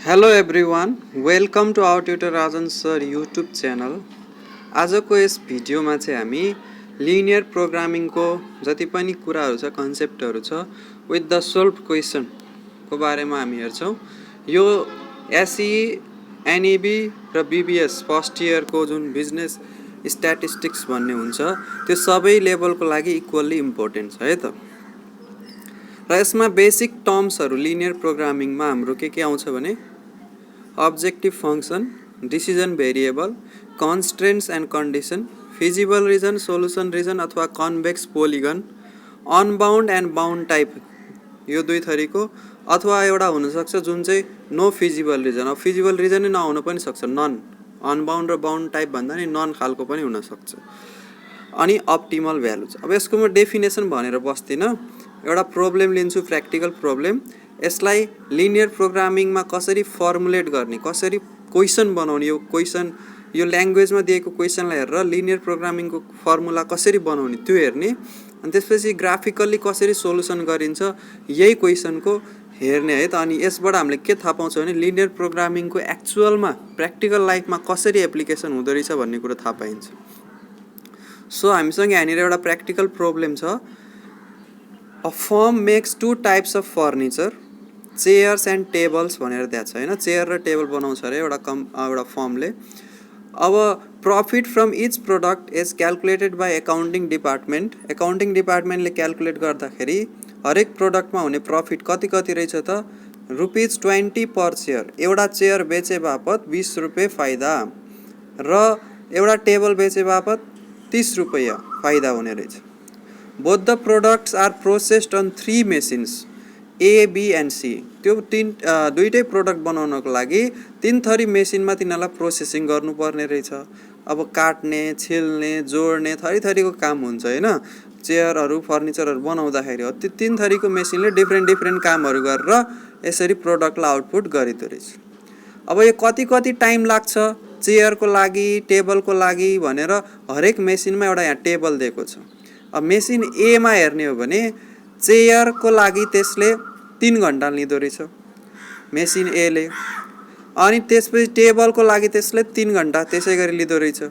Hello everyone, welcome to our tutor Rajan sir YouTube channel. आजको यस भिडियोमा चाहिँ हामी लिनियर प्रोग्रामिङको जति पनि कुराहरू छ, कन्सेप्टहरू छ विथ द सोल्भ क्वेसनको बारेमा हामी हेर्छौँ। यो एसई, एनइबी र बिबिएस फर्स्ट इयरको जुन बिजनेस स्ट्याटिस्टिक्स भन्ने हुन्छ त्यो सबै लेभलको लागि इक्वल्ली इम्पोर्टेन्ट छ है त। र यसमा बेसिक टर्म्सहरू लिनियर प्रोग्रामिङमा हाम्रो के आउँछ भने objective function, decision variable, constraints and condition, feasible region, solution region अथवा convex polygon, unbound and bound type यो दुई थरीको अथवा एउटा हुन सक्छ जुन चाहिँ नो फिजिबल रिजन। अब फिजिबल रिजन नै नहुन पनि सक्छ, नन। अनबाउन्ड र बाउन्ड टाइप भन्दा नि नन खालको पनि हुन सक्छ। अनि अप्टिमल भ्यालु छ। अब यसको म डेफिनेसन भनेर बस्दिनँ, एउटा प्रब्लम लिन्छु, प्र्याक्टिकल प्रब्लम। यसलाई लिनियर प्रोग्रामिङमा कसरी फर्मुलेट गर्ने, कसरी क्वेसन बनाउने, यो क्वेसन यो ल्याङ्ग्वेजमा दिएको क्वेसनलाई हेरेर लिनियर प्रोग्रामिङको फर्मुला कसरी बनाउने त्यो हेर्ने, अनि त्यसपछि ग्राफिकल्ली कसरी सोल्युसन गरिन्छ यही क्वेसनको हेर्ने है त। अनि यसबाट हामीले के थाहा पाउँछ भने लिनियर प्रोग्रामिङको एक्चुअलमा प्र्याक्टिकल लाइफमा कसरी एप्लिकेसन हुँदो रहेछ भन्ने कुरो थाहा पाइन्छ। सो हामीसँग यहाँनिर एउटा प्र्याक्टिकल प्रब्लम छ। A firm makes two types of furniture, chairs and tables भनेर दिएको छ होइन। चेयर र टेबल बनाउँछ अरे एउटा फर्मले। अब profit from each product is calculated by accounting department. Accounting डिपार्टमेन्टले क्यालकुलेट गर्दाखेरि हरेक प्रोडक्टमा हुने प्रफिट कति रहेछ त, ₹20 पर चेयर। एउटा चेयर बेचे बापत 20 रुपियाँ फाइदा र एउटा टेबल बेचे बापत 30 रुपियाँ फाइदा हुने रहेछ। Both the products are processed on 3 machines A, B and C. त्यो दुईटै प्रोडक्ट बनाउनको लागि 3 थरी मेसिनमा तिनीहरूलाई प्रोसेसिङ गर्नुपर्ने रहेछ। अब काट्ने, छिल्ने, जोड्ने थरीको काम हुन्छ होइन। चेयरहरू, फर्निचरहरू बनाउँदाखेरि त्यो 3 थरीको मेसिनले डिफ्रेन्ट कामहरू गरेर यसरी प्रोडक्टलाई आउटपुट गरिदो रहेछ। अब यो कति टाइम लाग्छ चेयरको लागि, टेबलको लागि भनेर हरेक मेसिनमा एउटा यहाँ टेबल दिएको छ। अब मेसिन एमा हेर्ने हो भने चेयरको लागि त्यसले 3 घन्टा लिँदो रहेछ मेसिन एले। अनि त्यसपछि टेबलको लागि त्यसले 3 घन्टा त्यसै गरी लिँदो रहेछ।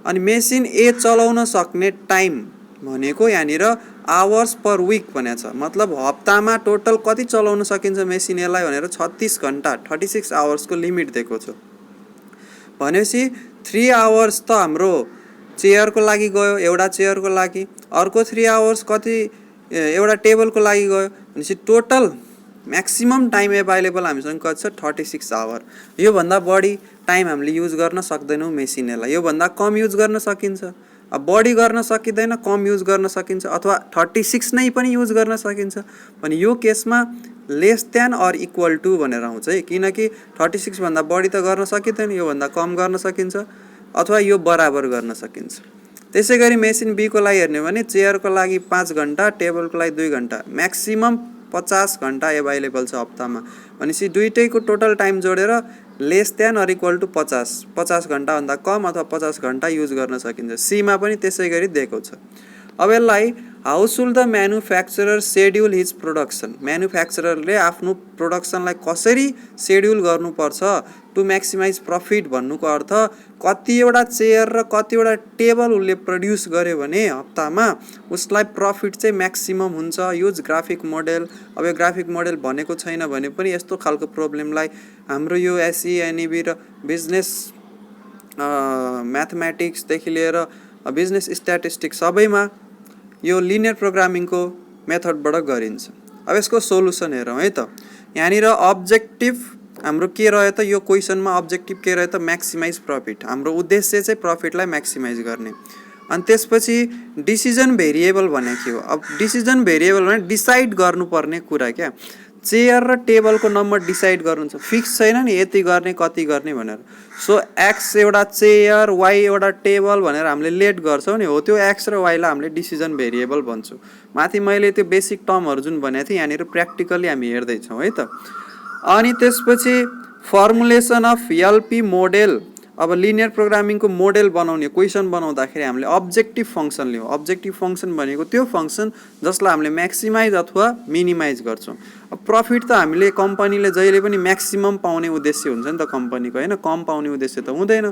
अनि मेसिन ए चलाउन सक्ने टाइम भनेको यहाँनिर आवर्स पर विक भनेको छ। मतलब हप्तामा टोटल कति चलाउन सकिन्छ मेसिन एलाई भनेर 36 घन्टा 36 आवर्सको लिमिट दिएको छ। भनेपछि 3 आवर्स त हाम्रो चेयरको लागि गयो, एउटा चेयरको लागि। अर्को 3 आवर्स कति एउटा टेबलको लागि गयो। भनेपछि टोटल म्याक्सिमम टाइम एभाइलेबल हामीसँग कति छ, 36 आवर। योभन्दा बढी टाइम हामीले युज गर्न सक्दैनौँ मेसिनलाई। योभन्दा कम युज गर्न सकिन्छ। अब बढी गर्न सकिँदैन, कम युज गर्न सकिन्छ, अथवा 36 नै पनि युज गर्न सकिन्छ। भने यो केसमा less than or equal to भनेर आउँछ है। किनकि 36 भन्दा बढी त गर्न सकिँदैन, योभन्दा कम गर्न सकिन्छ, अथवा यो बराबर गर्न सकिन्छ। त्यसै गरी मेसिन बीको लागि हेर्ने हो भने चेयरको लागि 5 घन्टा, टेबलको लागि 2 घन्टा, म्याक्सिमम 50 घन्टा एभाइलेबल छ हप्तामा। भनेपछि दुईटैको टोटल टाइम जोडेर less than or equal to 50 घन्टाभन्दा कम अथवा 50 घन्टा युज गर्न सकिन्छ। सीमा पनि त्यसै गरी दिएको छ। अब यसलाई how should the manufacturer schedule his production. म्यानुफ्याक्चररले आफ्नो प्रोडक्सनलाई कसरी सेड्युल गर्नुपर्छ टु म्याक्सिमाइज प्रफिट भन्नुको अर्थ कतिवटा चेयर र कतिवटा टेबल उसले प्रड्युस गर्यो भने हप्तामा उसलाई प्रफिट चाहिँ म्याक्सिमम हुन्छ। Use graphic model. अब यो ग्राफिक मोडेल भनेको छैन भने पनि यस्तो खालको प्रब्लमलाई हाम्रो यो एसई, एनइबी र बिजनेस म्याथमेटिक्सदेखि लिएर बिजनेस स्ट्याटिस्टिक्स सबैमा यो लिनियर प्रोग्रामिङको मेथडबाट गरिन्छ। अब यसको सोल्युसन हेरौँ है त। यहाँनिर अब्जेक्टिभ हाम्रो के रह्यो त, यो क्वेसनमा अब्जेक्टिभ के रह्यो त, म्याक्सिमाइज प्रफिट। हाम्रो उद्देश्य चाहिँ प्रफिटलाई म्याक्सिमाइज गर्ने। अनि त्यसपछि डिसिजन भेरिएबल भनेको के हो। अब डिसिजन भेरिएबल भने डिसाइड गर्नुपर्ने कुरा क्या। चेयर र टेबलको नम्बर डिसाइड गर्नुहुन्छ, फिक्स छैन नि यति गर्ने कति गर्ने भनेर। सो एक्स एउटा चेयर, वाई एउटा टेबल भनेर हामीले लेट गर्छौँ नि, हो त्यो एक्स र वाईलाई हामीले डिसिजन भेरिएबल भन्छौँ। माथि मैले त्यो बेसिक टर्महरू जुन भनेको थिएँ यहाँनिर प्र्याक्टिकली हामी हेर्दैछौँ है त। अनि त्यसपछि फर्मुलेसन अफ एलपी मोडेल अब लिनियर प्रोग्रामिङको मोडेल बनाउने क्वेसन बनाउँदाखेरि हामीले अब्जेक्टिभ फङ्सन लियौँ। अब्जेक्टिभ फङ्सन भनेको त्यो फङ्सन जसलाई हामीले म्याक्सिमाइज अथवा मिनिमाइज गर्छौँ। अब प्रफिट त हामीले कम्पनीले जहिले पनि म्याक्सिमम पाउने उद्देश्य हुन्छ नि त कम्पनीको, होइन, कम पाउने उद्देश्य त हुँदैन।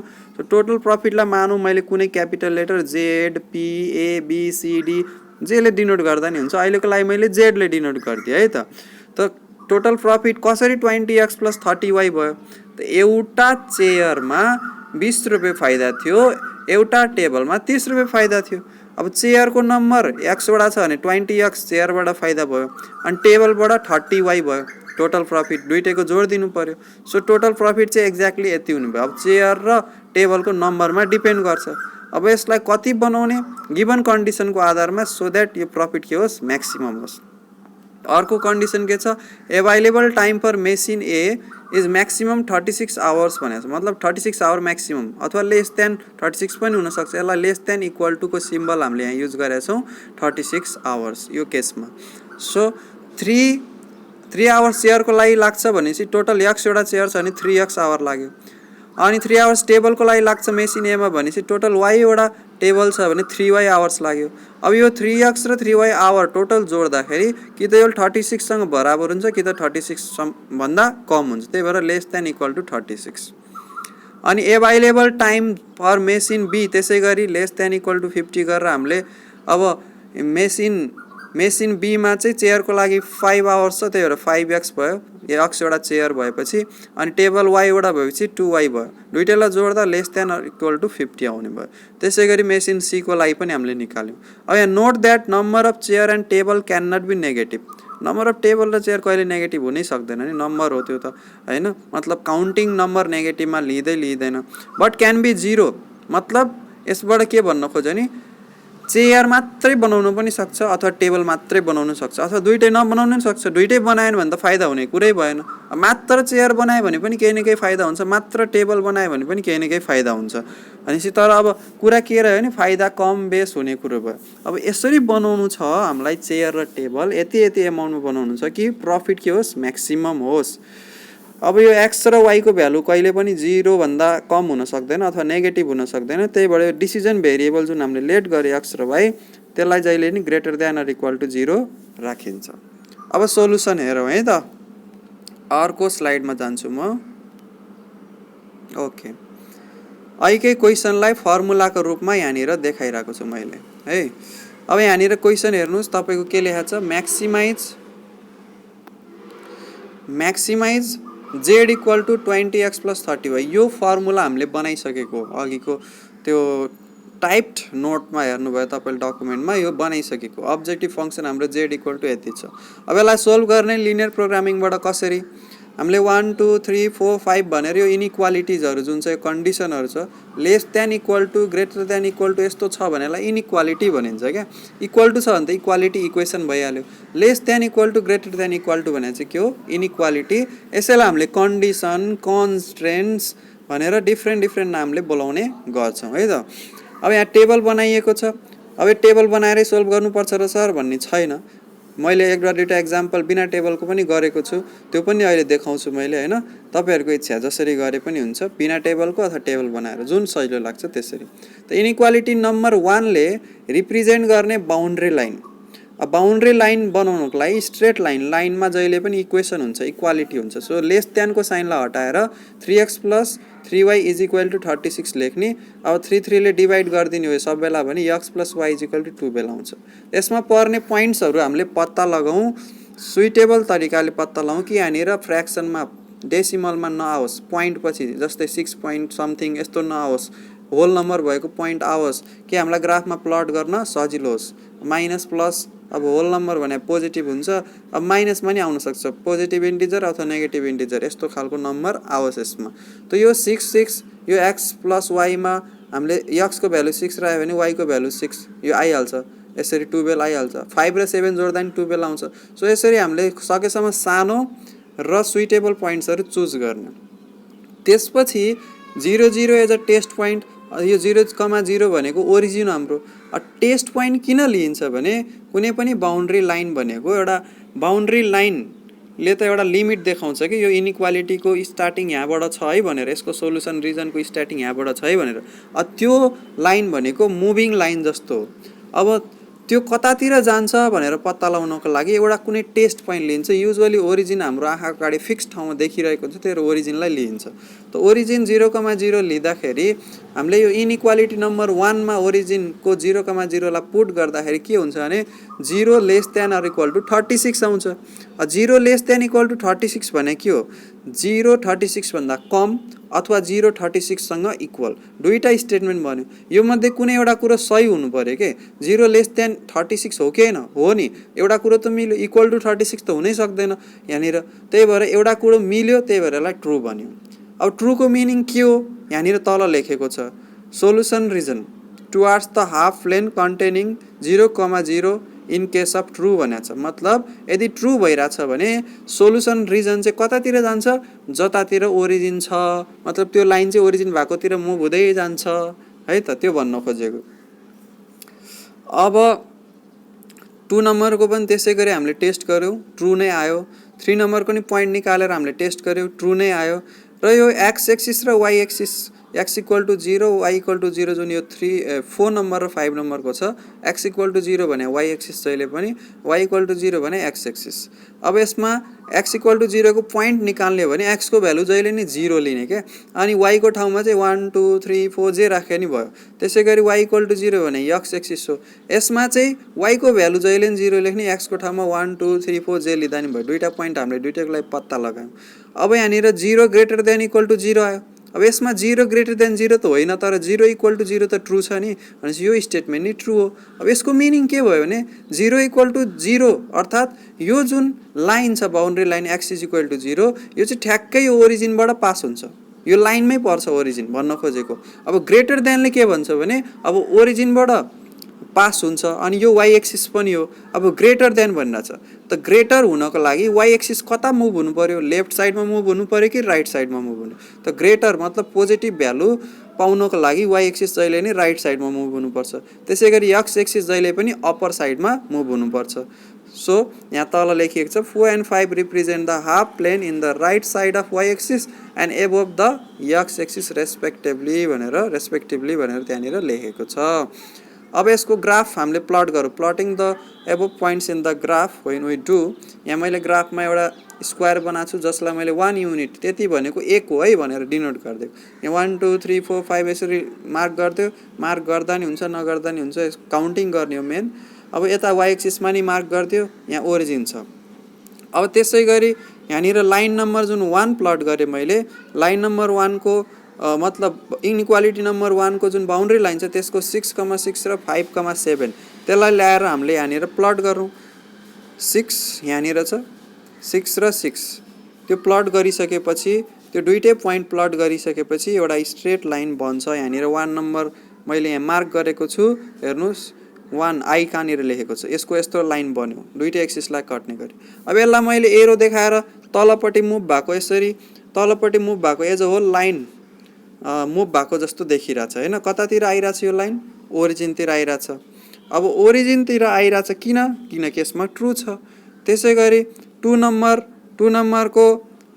टोटल प्रफिटलाई मानौँ मैले कुनै capital letter Z P A B C D जेले डिनोट गर्दा नि हुन्छ। अहिलेको लागि मैले जेडले डिनोट गरिदिएँ है त टोटल प्रफिट कसरी 20x + 30y भयो। त एउटा चेयरमा 20 रुपियाँ फाइदा थियो, एउटा टेबलमा 30 रुपियाँ फाइदा थियो। अब चेयरको नम्बर x वटा छ भने 20x चेयरबाट फाइदा भयो अनि टेबलबाट 30y भयो। टोटल प्रफिट दुईटैको जोड दिनु पर्यो। सो टोटल प्रफिट चाहिँ एक्ज्याक्टली यति हुने भयो। अब चेयर र टेबलको नम्बरमा डिपेन्ड गर्छ। अब यसलाई कति बनाउने गिभन कन्डिसनको आधारमा सो द्याट यो प्रफिट के होस् म्याक्सिमम होस्। अर्को कन्डिसन के छ, available time for machine A is maximum 36 hours भनेको छ। मतलब 36 आवर म्याक्सिमम अथवा लेस देन 36 पनि हुनसक्छ। यसलाई लेस देन इक्वल टु को सिम्बल हामीले यहाँ युज गरेका छौँ 36 आवर्स यो केसमा। सो 3 आवर्स चेयरको लागि लाग्छ भनेपछि टोटल x एउटा चेयर छ भने 3x आवर लाग्यो। अनि 3 आवर्स टेबलको लागि लाग्छ मेसिन एमा भनेपछि टोटल y एउटा टेबल छ भने 3y आवर्स लाग्यो। अब यो 3x र 3y आवर टोटल जोड्दाखेरि कि त यो 36 सँग बराबर हुन्छ कि त 36 भन्दा कम हुन्छ। त्यही भएर लेस देन इक्वल टु 36। अनि available time for machine B त्यसै गरी लेस देन इक्वल टु 50 गरेर हामीले अब मेसिन बीमा चाहिँ चेयरको लागि 5 आवर्स छ, त्यही भएर 5x भयो। x एउटा चेयर भएपछि अनि टेबल y एउटा भएपछि 2y भयो। दुईटैलाई जोड्दा लेस देन इक्वल टु 50 आउने भयो। त्यसै गरी मेसिन सी को लागि पनि हामीले निकाल्यौँ। अब यहाँ note that number of chair and table can not be negative. Number of table र चेयर कहिले नेगेटिभ हुनै सक्दैन नि, नम्बर हो त्यो त, होइन। मतलब काउन्टिङ नम्बर नेगेटिभमा लिँदैन। But can be 0। मतलब यसबाट के भन्न खोज्यो नि चेयर मात्रै बनाउनु पनि सक्छ अथवा टेबल मात्रै बनाउनु सक्छ अथवा दुईटै नबनाउनु पनि सक्छ। दुईटै बनाएन भने त फाइदा हुने कुरै भएन। मात्र चेयर बनायो भने पनि केही न केही फाइदा हुन्छ, मात्र टेबल बनायो भने पनि केही न केही फाइदा हुन्छ भनेपछि। तर अब कुरा के रह्यो भने फाइदा कम बेस हुने कुरो भयो। अब यसरी बनाउनु छ हामीलाई चेयर र टेबल यति एमाउन्टमा बनाउनु छ कि प्रफिट के होस् म्याक्सिमम होस्। अब यो x र y को भ्यालु कहिले पनि 0 भन्दा कम हुन सक्दैन अथवा नेगेटिभ हुन सक्दैन। त्यही भएर डिसिजन भेरिएबल जुन हामीले लेट गरे x र y त्यसलाई जहिले नि greater than or equal to 0 राखिन्छ। अब सोलुसन हेरौँ है त। अर्को स्लाइडमा जान्छु म। ओके, अहिलेकै क्वेसनलाई फर्मुलाको रूपमा यहाँनिर देखाइरहेको छु मैले है। अब यहाँनिर क्वेसन हेर्नुहोस् तपाईँको के लेखेको छ, maximise z equal to 20x + 30y। यो फर्मुला हामीले बनाइसकेको अघिको त्यो टाइप्ड नोटमा हेर्नुभयो तपाईँले डकुमेन्टमा, यो बनाइसकेको अब्जेक्टिभ फङ्सन हाम्रो z इक्वल टु यति छ। अब यसलाई सोल्भ गर्ने लिनियर प्रोग्रामिङबाट कसरी हामीले 1 2 3 4 5 भनेर यो इनइक्वालिटिजहरू जुन चाहिँ कन्डिसनहरू छ less than equal to greater than equal to यस्तो छ भने यसलाई इनइक्वालिटी भनिन्छ क्या। इक्वल टु छ भने त इक्वालिटी इक्वेसन भइहाल्यो। Less than equal to greater than equal to भने चाहिँ के हो इनइक्वालिटी। यसैलाई हामीले कन्डिसन कन्स्ट्रेन्ट्स भनेर डिफ्रेन्ट नामले बोलाउने गर्छौँ है त। अब यहाँ टेबल बनाइएको छ। अब यो टेबल बनाएरै सोल्भ गर्नुपर्छ र सर भन्ने छैन। मैले एक दुईवटा एक्जाम्पल बिना टेबलको पनि गरेको छु, त्यो पनि अहिले देखाउँछु मैले, होइन। तपाईँहरूको इच्छा जसरी गरे पनि हुन्छ, बिना टेबलको अथवा टेबल बनाएर जुन सजिलो लाग्छ त्यसरी। त इनइक्वालिटी नम्बर 1 ले रिप्रेजेन्ट गर्ने बाउन्ड्री लाइन। अब बाउन्ड्री लाइन बनाउनुको लागि स्ट्रेट लाइनमा जहिले पनि इक्वेसन हुन्छ, इक्वालिटी हुन्छ। सो लेस देनको साइनलाई हटाएर 3x + 3y = 36 लेख्ने। अब 3 ले डिभाइड गरिदिने हो सबैलाई भने x + y = 12 आउँछ। यसमा पर्ने पोइन्ट्सहरू हामीले पत्ता लगाउँ, सुइटेबल तरिकाले पत्ता लगाउँ कि यहाँनिर फ्र्याक्सनमा डेसिमलमा नआओस्, पोइन्ट पछि जस्तै 6 पोइन्ट समथिङ यस्तो नआओस्, होल नम्बर भएको पोइन्ट आओस् कि हामीलाई ग्राफमा प्लट गर्न सजिलो होस्। माइनस प्लस अब होल नम्बर भने पोजिटिभ हुन्छ, अब माइनसमा नि आउन सक्छ, पोजिटिभ इन्टिजर अथवा नेगेटिभ इन्टिजर यस्तो खालको नम्बर आओस् यसमा। त यो 6 यो x + y मा हामीले x को भ्यालु 6 राख्यो भने y को भ्यालु 6 यो आइहाल्छ। यसरी 12 आइहाल्छ। 5 र 7 जोड्दा नि 12 आउँछ। सो यसरी हामीले सकेसम्म सानो र सुइटेबल पोइन्ट्सहरू चुज गर्ने। त्यसपछि 0 0 एज अ टेस्ट पोइन्ट। यो 0,0 भनेको ओरिजिन हाम्रो। टेस्ट पोइन्ट किन लिइन्छ भने कुनै पनि बाउन्ड्री लाइन भनेको एउटा बाउन्ड्री लाइन ले त एउटा लिमिट देखाउँछ कि यो इनइक्वालिटीको स्टार्टिङ यहाँबाट छ है भनेर, यसको सोल्युसन रिजनको स्टार्टिङ यहाँबाट छ है भनेर। त्यो लाइन भनेको मुभिङ लाइन जस्तो हो। अब त्यो कतातिर जान्छ भनेर पत्ता लगाउनको लागि एउटा कुनै टेस्ट पोइन्ट लिन्छ। युजुअली ओरिजिन हाम्रो आँखा अगाडि फिक्स ठाउँमा देखिरहेको हुन्छ, त्यो ओरिजिनलाई लिइन्छ। त ओरिजिन 0,0 लिँदाखेरि हामीले यो इनइक्वालिटी नम्बर 1 मा ओरिजिनको 0,0 लाई पुट गर्दाखेरि के हुन्छ भने 0 less than or equal to 36 आउँछ। 0 लेस देन इक्वल टु 36 भने के हो? 0 36 भन्दा कम अथवा 0 36 सँग इक्वल, दुईटा स्टेटमेन्ट बन्यो। यो मध्ये कुनै एउटा कुरो सही हुनु पर्यो के? 0 लेस देन 36 हो कि हैन? हो नि। एउटा कुरो त मिल्यो, इक्वल टु 36 त हुनै सक्दैन यहाँनिर। त्यही भएर एउटा कुरो मिल्यो, त्यही भएर यसलाई ट्रु बन्यो। अब ट्रुको मिनिङ के हो? यहाँनिर तल लेखेको छ, solution region towards the half plane containing 0,0 in case of true भनेको छ। मतलब यदि ट्रु भइरहेछ भने सोल्युसन रिजन चाहिँ कतातिर जान्छ? जतातिर ओरिजिन छ, मतलब त्यो लाइन चाहिँ ओरिजिन भएकोतिर मुभ हुँदै जान्छ है त, त्यो भन्न खोजेको। अब 2 नम्बरको पनि त्यसै गरी हामीले टेस्ट गर्यौँ, ट्रु नै आयो। 3 नम्बरको नि पोइन्ट निकालेर हामीले टेस्ट गर्यौँ, ट्रु नै आयो। र यो एक्स एक्सिस र Y axis, X equal to 0 Y equal to 0 जुन यो 4 नम्बर र 5 नम्बरको छ, एक्स इक्वल टु 0 भने वाई एक्सिस जहिले पनि, वाई इक्वल टु 0 भने एक्स एक्सिस। अब यसमा एक्स इक्वल टु 0 को पोइन्ट निकाल्ने हो भने एक्स को भ्यालु जहिले नि 0 लिने क्या, अनि वाई को ठाउँमा चाहिँ 1 2 3 4 जे राखे नि भयो। त्यसै गरी वाई इक्वल टु 0 भने एक्स एक्सिस हो, यसमा चाहिँ वाई को भ्यालु जहिले नि 0 लेख्ने, एक्स को ठाउँमा 1 2 3 4 जे लिँदा नि भयो। दुईटा पोइन्ट हामीले दुईटाको लागि पत्ता लगायौँ। अब यहाँनिर 0 ग्रेटर देन इक्वल टु 0 आयो। अब यसमा 0 ग्रेटर देन 0 त होइन, तर 0 इक्वल टु 0 त ट्रु छ नि, भनेपछि यो स्टेटमेन्ट नि ट्रु हो। अब यसको मिनिङ के भयो भने 0 इक्वल टु 0 अर्थात् यो जुन लाइन छ, boundary line X is equal to 0, यो चाहिँ ठ्याक्कै यो ओरिजिनबाट पास हुन्छ, यो लाइनमै पर्छ ओरिजिन भन्न खोजेको। अब ग्रेटर देनले के भन्छ भने अब ओरिजिनबाट पास हुन्छ, अनि यो वाई एक्सिस पनि हो। अब ग्रेटर देन भनिरहेछ, त ग्रेटर हुनको लागि वाई एक्सिस कता मुभ हुनु पर्यो? लेफ्ट साइडमा मुभ हुनु पर्यो कि राइट साइडमा मुभ हुनु? त ग्रेटर मतलब पोजिटिभ भ्यालु पाउनको लागि वाई एक्सिस जहिले नि राइट साइडमा मुभ हुनुपर्छ। त्यसै गरी एक्स एक्सिस जहिले पनि अप्पर साइडमा मुभ हुनुपर्छ। सो यहाँ तल लेखिएको छ 4 and 5 represent the half plane in the right side of Y axis and above the X axis respectively भनेर त्यहाँनिर लेखेको छ। अब यसको ग्राफ हामीले प्लट गरौँ, plotting the above points in the graph when we do. यहाँ मैले ग्राफमा एउटा स्क्वायर बनाएको छु जसलाई मैले 1 युनिट, त्यति भनेको 1 हो है भनेर डिनोट गरिदिएको। यहाँ 1 2 3 4 5 यसरी मार्क गरिदियो, मार्क गर्दा नि हुन्छ नगर्दा नि हुन्छ, काउन्टिङ गर्ने हो मेन। अब यता वाई एक्सिसमा नि मार्क गरिदियो, यहाँ ओरिजिन छ। अब त्यसै गरी यहाँनिर लाइन नम्बर जुन 1 प्लट गरेँ मैले, लाइन नम्बर 1 को मतलब इनइक्वालिटी नम्बर 1 को जुन बाउन्ड्री लाइन छ त्यसको 6,6 र 5,7 त्यसलाई ल्याएर हामीले यहाँनिर प्लट गरौँ। 6 यहाँनिर छ, 6 र 6 त्यो प्लट गरिसकेपछि, त्यो दुईटै पोइन्ट प्लट गरिसकेपछि एउटा स्ट्रेट लाइन बन्छ। यहाँनिर 1 नम्बर मैले यहाँ मार्क गरेको छु, हेर्नुहोस् 1 आई कहाँनिर लेखेको छ, यसको यस्तो लाइन बन्यो दुईटै एक्सिसलाई कट्ने गरी। अब यसलाई मैले एरो देखाएर तलपट्टि मुभ भएको, यसरी तलपट्टि मुभ भएको as a whole line move भएको जस्तो देखिरहेछ होइन। कतातिर आइरहेछ यो लाइन? ओरिजिनतिर आइरहेछ। अब ओरिजिनतिर आइरहेछ किनकि यसमा ट्रु छ। त्यसै गरी 2 नम्बरको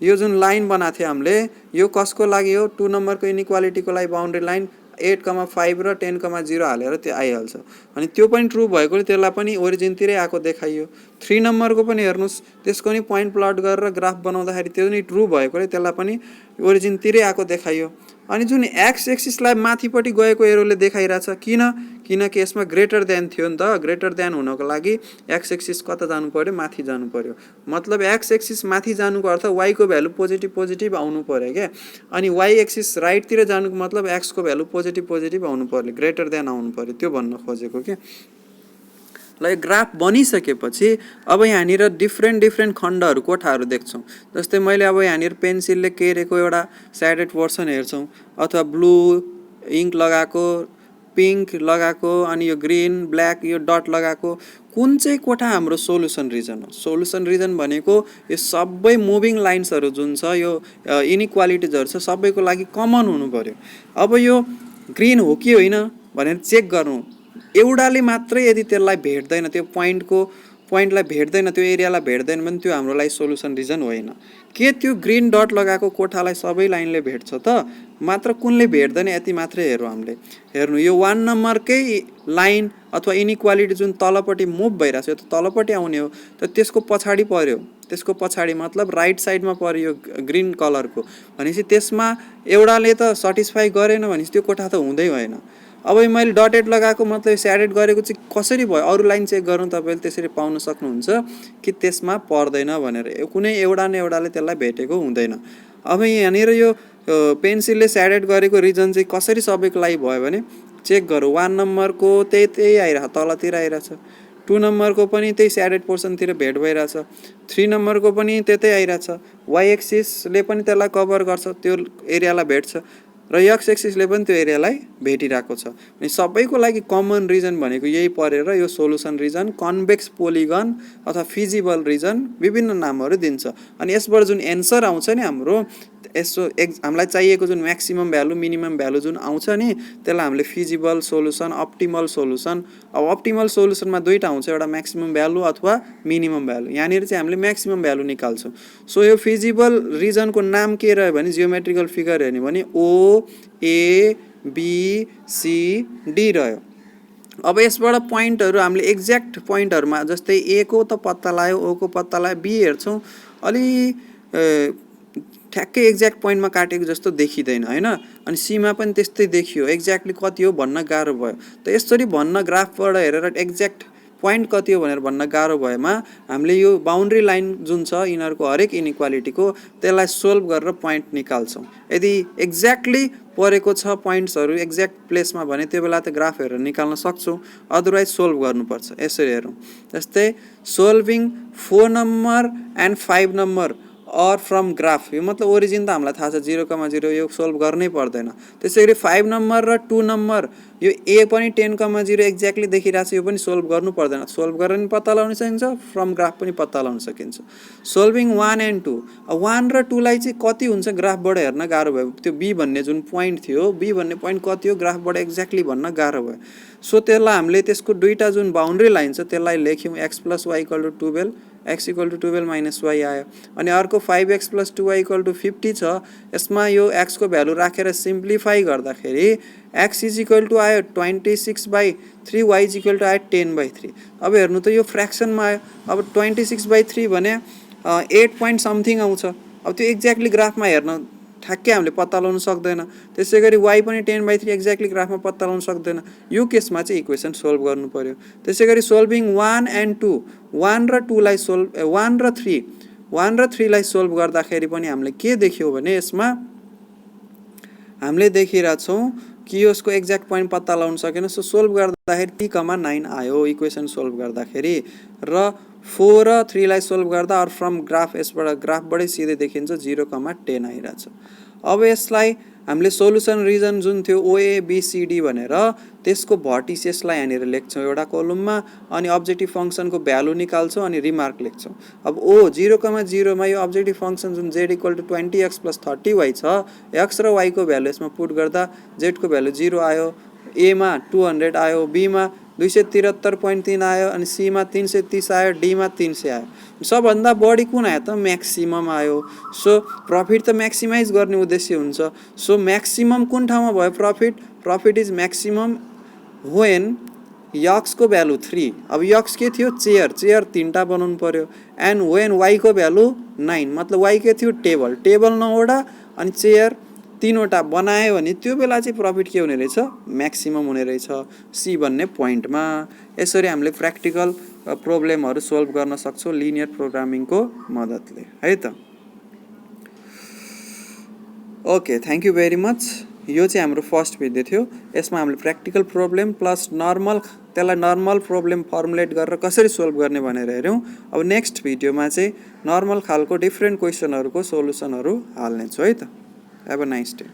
यो जुन लाइन बनाएको थियो हामीले, यो कसको लागि हो? 2 नम्बरको इनइक्वालिटीको लागि बाउन्ड्री लाइन 8,5 र 10,0 हालेर त्यो आइहाल्छ, अनि त्यो पनि ट्रु भएकोले त्यसलाई पनि ओरिजिनतिरै आएको देखाइयो। 3 नम्बरको पनि हेर्नुहोस्, त्यसको नि पोइन्ट प्लट गरेर ग्राफ बनाउँदाखेरि त्यो नि ट्रु भएकोले त्यसलाई पनि ओरिजिनतिरै आएको देखाइयो। अनि जुन एक्स एक्सिसलाई माथिपट्टि गएको एरोले देखाइरहेछ किनकि यसमा ग्रेटर देन थियो नि त। ग्रेटर देन हुनको लागि एक्स एक्सिस कता जानु पर्यो? माथि जानु पर्यो। मतलब एक्स एक्सिस माथि जानुको अर्थ वाई को भ्यालु पोजिटिभ आउनु पर्यो क्या, अनि वाई एक्सिस राइटतिर जानुको मतलब एक्स को भ्यालु पोजिटिभ आउनु पर्यो, ग्रेटर देन आउनु पर्यो, त्यो भन्न खोजेको के। ल यो ग्राफ बनिसकेपछि अब यहाँनिर डिफ्रेन्ट खण्डहरू कोठाहरू देख्छौँ। जस्तै मैले अब यहाँनिर पेन्सिलले केरेको एउटा स्याडेड पोर्सन हेर्छौँ, अथवा ब्लू इङ्क लगाएको, पिङ्क लगाएको, अनि यो ग्रिन ब्ल्याक यो डट लगाएको, कुन चाहिँ कोठा हाम्रो सोल्युसन रिजन हो? सोल्युसन रिजन भनेको यो सबै मुभिङ लाइन्सहरू जुन छ, यो इनइक्वालिटिजहरू छ, सबैको लागि कमन हुनु पर्यो। अब यो ग्रिन हो कि होइन भनेर चेक गर्नु, एउटाले मात्रै यदि त्यसलाई भेट्दैन, त्यो पोइन्टको पोइन्टलाई भेट्दैन, त्यो एरियालाई भेट्दैन भने त्यो हाम्रो लागि सोलुसन रिजन होइन। के त्यो ग्रिन डट लगाएको कोठालाई सबै लाइनले भेट्छ त? मात्र कुनले भेट्दैन यति मात्रै हेरौँ हामीले। हेर्नु, यो 1 नम्बरकै लाइन अथवा इनइक्वालिटी जुन तलपट्टि मुभ भइरहेको छ, यो त तलपट्टि आउने हो, त त्यसको पछाडि पर्यो। त्यसको पछाडि मतलब राइट साइडमा पर्यो यो ग्रिन कलरको, भनेपछि त्यसमा एउटाले त सटिस्फाई गरेन भनेपछि त्यो कोठा त हुँदै भएन। अब मैले डटेड लगाएको मतलब स्याडेड गरेको चाहिँ कसरी भयो? अरू लाइन चेक गर्नु तपाईँले त्यसरी पाउन सक्नुहुन्छ कि त्यसमा पर्दैन भनेर। कुनै एउटा न एउटाले त्यसलाई भेटेको हुँदैन। अब यहाँनिर यो पेन्सिलले स्याडेड गरेको रिजन चाहिँ कसरी सबैको लागि भयो भने चेक गरौँ। 1 नम्बरको त्यही आइरहेको तलतिर आइरहेछ, 2 नम्बरको पनि त्यही स्याडेड पोर्सनतिर भेट भइरहेछ, 3 नम्बरको पनि त्यतै आइरहेछ। वाइ एक्सिसले पनि त्यसलाई कभर गर्छ, त्यो एरियालाई भेट्छ, र एक्स एक्सिसले पनि त्यो एरियालाई भेटिरहेको छ। अनि सबैको लागि कमन रिजन भनेको यही परेर यो सोलुसन रिजन, कन्भेक्स पोलिगन अथवा फिजिबल रिजन विभिन्न नामहरू दिन्छ। अनि यसबाट जुन एन्सर आउँछ नि हाम्रो, यसो हामीलाई चाहिएको जुन म्याक्सिमम भ्यालु मिनिमम भ्यालु जुन आउँछ नि, त्यसलाई हामीले फिजिबल सोलुसन, अप्टिमल सोलुसन। अब अप्टिमल सोलुसनमा दुईवटा आउँछ, एउटा म्याक्सिमम भ्यालु अथवा मिनिमम भ्यालु। यहाँनिर चाहिँ हामीले म्याक्सिमम भ्यालु निकाल्छौँ। सो यो फिजिबल रिजनको नाम के रह्यो भने जियोमेट्रिकल फिगर हेर्ने भने ओ ए बी सी डी रह्यो। अब यसबाट पोइन्टहरू हामीले एक्ज्याक्ट पोइन्टहरूमा जस्तै ए को त पत्ता लगायो, ओ को पत्ता लगायो, बी हेर्छौँ अलि ठ्याक्कै एक्ज्याक्ट पोइन्टमा काटेको जस्तो देखिँदैन होइन। अनि सीमा पनि त्यस्तै देखियो, एक्ज्याक्टली कति हो भन्न गाह्रो भयो। त यसरी भन्न ग्राफबाट हेरेर एक्ज्याक्ट पोइन्ट कति हो भनेर भन्न गाह्रो भएमा हामीले यो बाउन्ड्री लाइन जुन छ यिनीहरूको हरेक इनइक्वालिटीको, त्यसलाई सोल्भ गरेर पोइन्ट निकाल्छौँ। यदि एक्ज्याक्टली परेको छ पोइन्ट्सहरू एक्ज्याक्ट प्लेसमा भने त्यो बेला त ग्राफ हेरेर निकाल्न सक्छौँ, अदरवाइज सोल्भ गर्नुपर्छ। यसरी हेरौँ, जस्तै solving 4 number and 5 number or from graph, यो मतलब ओरिजिन त हामीलाई थाहा छ 0,0, यो सोल्भ गर्नै पर्दैन। त्यसै गरी 5 नम्बर र 2 नम्बर, यो ए पनि 10,0 एक्ज्याक्टली देखिरहेको छ, यो पनि सोल्भ गर्नु पर्दैन, सोल्भ गरेर पनि पत्ता लगाउन सकिन्छ, फ्रम ग्राफ पनि पत्ता लगाउन सकिन्छ। सोल्भिङ 1 एन्ड 2, 1 र 2 लाई चाहिँ कति हुन्छ ग्राफबाट हेर्न गाह्रो भयो। त्यो बी भन्ने जुन पोइन्ट थियो, बी भन्ने पोइन्ट कति हो ग्राफबाट एक्ज्याक्टली भन्न गाह्रो भयो। सो त्यसलाई हामीले त्यसको दुईवटा जुन बाउन्ड्री लाइन छ त्यसलाई लेख्यौँ, x + y = 12, x = 12 - y आयो। अनि अर्को 5x + 2y = 50 छ, यसमा यो x को भ्यालु राखेर सिम्प्लिफाई गर्दाखेरि x = आयो 26/3, y = आयो 10/3। अब हेर्नु त यो फ्र्याक्सनमा आयो। अब 26/3 भने 8 पोइन्ट समथिङ आउँछ। अब त्यो एक्ज्याक्टली ग्राफमा हेर्न ठ्याक्कै हामीले पत्ता लगाउन सक्दैन। त्यसै गरी y पनि 10/3 एक्ज्याक्टली ग्राफमा पत्ता लगाउन सक्दैन। यो केसमा चाहिँ इक्वेसन सोल्भ गर्नु पर्यो। त्यसै गरी सोल्भिङ 1 एन्ड 2, 1 र 2 लाई सोल्भ 1 र 3 लाई सोल्भ गर्दाखेरि पनि हामीले के देख्यौँ भने यसमा हामीले देखिरहेछौँ कि यसको एक्ज्याक्ट पोइन्ट पत्ता लगाउन सकेन। सो सोल्भ गर्दाखेरि 3,9 आयो इक्वेसन सोल्भ गर्दाखेरि, र 4 र 3 लाई सोल्भ गर्दा अर फ्रम ग्राफ, यसबाट ग्राफबाटै सिधै देखिन्छ 0,10 आइरहेछ। अब यसलाई हामीले सोलुसन रिजन जुन थियो OABCD भनेर त्यसको भर्टिसेसलाई यहाँनिर लेख्छौँ एउटा कोलममा, अनि अब्जेक्टिभ फङ्सनको भ्यालु निकाल्छौँ अनि रिमार्क लेख्छौँ। अब 0,0 मा यो अब्जेक्टिभ फङ्सन जुन z = 20x + 30y छ, x र y को भ्यालु यसमा पुट गर्दा z को भ्यालु 0 आयो, a मा 200 आयो, b मा 273.3 आयो, अनि सी मा 330 आयो, डी मा 300 आयो। सबभन्दा बढी कुन आयो त? म्याक्सिमम आयो। सो प्रफिट त म्याक्सिमाइज गर्ने उद्देश्य हुन्छ। सो म्याक्सिमम कुन ठाउँमा भयो profit? Profit is maximum when x को भ्यालु 3, अब यक्स के थियो? चेयर 3टा बनाउनु पर्यो, एन्ड व्हेन वाई को भ्यालु 9, मतलब वाई के थियो? टेबल 9वटा अनि चेयर 3वटा बनायो भने त्यो बेला चाहिँ प्रफिट के हुने रहेछ? म्याक्सिमम हुने रहेछ सी भन्ने पोइन्टमा। यसरी हामीले प्र्याक्टिकल प्रब्लमहरू सोल्भ गर्न सक्छौँ लिनियर प्रोग्रामिङको मद्दतले, है त। Okay, thank you very much. यो चाहिँ हाम्रो फर्स्ट भिडियो थियो। यसमा हामीले प्र्याक्टिकल प्रब्लम प्लस नर्मल, त्यसलाई नर्मल प्रब्लम फर्मुलेट गरेर कसरी सोल्भ गर्ने भनेर हेऱ्यौँ। अब नेक्स्ट भिडियोमा चाहिँ नर्मल खालको डिफ्रेन्ट क्वेसनहरूको सोलुसनहरू हाल्नेछु, है त। Have a nice day.